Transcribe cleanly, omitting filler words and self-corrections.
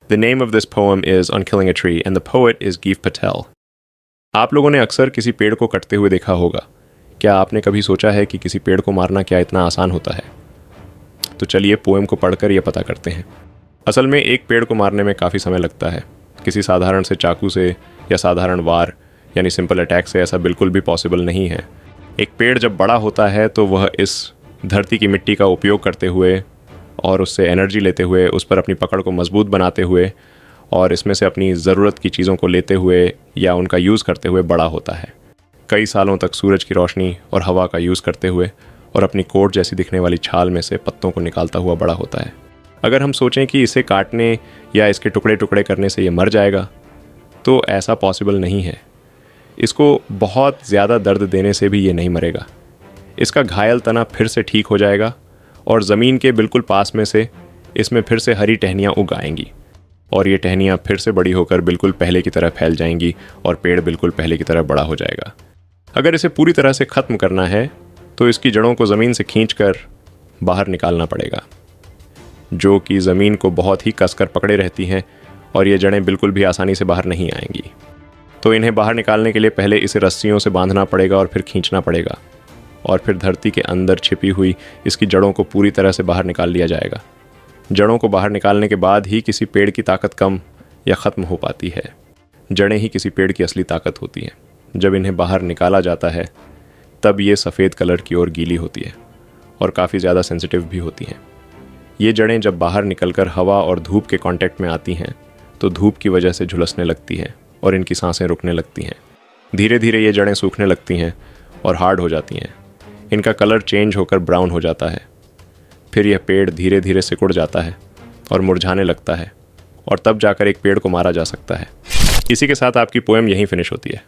The name of this poem is On Killing a Tree and the poet is Geef Patel. आप लोगों ने अक्सर किसी पेड़ को कटते हुए देखा होगा। क्या आपने कभी सोचा है कि किसी पेड़ को मारना क्या इतना आसान होता है? तो चलिए पोएम को पढ़कर यह पता करते हैं। असल में एक पेड़ को मारने में काफ़ी समय लगता है। किसी साधारण से चाकू से या साधारण वार यानी सिंपल अटैक से ऐसा बिल्कुल भी पॉसिबल नहीं है। एक पेड़ जब बड़ा होता है तो वह इस धरती की मिट्टी का उपयोग करते हुए और उससे एनर्जी लेते हुए, उस पर अपनी पकड़ को मजबूत बनाते हुए और इसमें से अपनी ज़रूरत की चीज़ों को लेते हुए या उनका यूज़ करते हुए बड़ा होता है। कई सालों तक सूरज की रोशनी और हवा का यूज़ करते हुए और अपनी कोट जैसी दिखने वाली छाल में से पत्तों को निकालता हुआ बड़ा होता है। अगर हम सोचें कि इसे काटने या इसके टुकड़े टुकड़े करने से ये मर जाएगा, तो ऐसा पॉसिबल नहीं है। इसको बहुत ज़्यादा दर्द देने से भी ये नहीं मरेगा। इसका घायल तना फिर से ठीक हो जाएगा और ज़मीन के बिल्कुल पास में से इसमें फिर से हरी टहनियाँ उग आएंगी और ये टहनियाँ फिर से बड़ी होकर बिल्कुल पहले की तरह फैल जाएंगी और पेड़ बिल्कुल पहले की तरह बड़ा हो जाएगा। अगर इसे पूरी तरह से ख़त्म करना है तो इसकी जड़ों को ज़मीन से खींचकर बाहर निकालना पड़ेगा, जो कि ज़मीन को बहुत ही कसकर पकड़े रहती हैं और ये जड़ें बिल्कुल भी आसानी से बाहर नहीं आएंगी। तो इन्हें बाहर निकालने के लिए पहले इसे रस्सियों से बांधना पड़ेगा और फिर खींचना पड़ेगा और फिर धरती के अंदर छिपी हुई इसकी जड़ों को पूरी तरह से बाहर निकाल लिया जाएगा। जड़ों को बाहर निकालने के बाद ही किसी पेड़ की ताकत कम या ख़त्म हो पाती है। जड़ें ही किसी पेड़ की असली ताकत होती हैं। जब इन्हें बाहर निकाला जाता है तब ये सफ़ेद कलर की ओर गीली होती है और काफ़ी ज़्यादा सेंसिटिव भी होती हैं। ये जड़ें जब बाहर निकलकर हवा और धूप के कांटेक्ट में आती हैं तो धूप की वजह से झुलसने लगती हैं और इनकी सांसें रुकने लगती हैं। धीरे धीरे ये जड़ें सूखने लगती हैं और हार्ड हो जाती हैं। इनका कलर चेंज होकर ब्राउन हो जाता है। फिर यह पेड़ धीरे धीरे सिकुड़ जाता है और मुरझाने लगता है और तब जाकर एक पेड़ को मारा जा सकता है। इसी के साथ आपकी पोएम यहीं फिनिश होती है।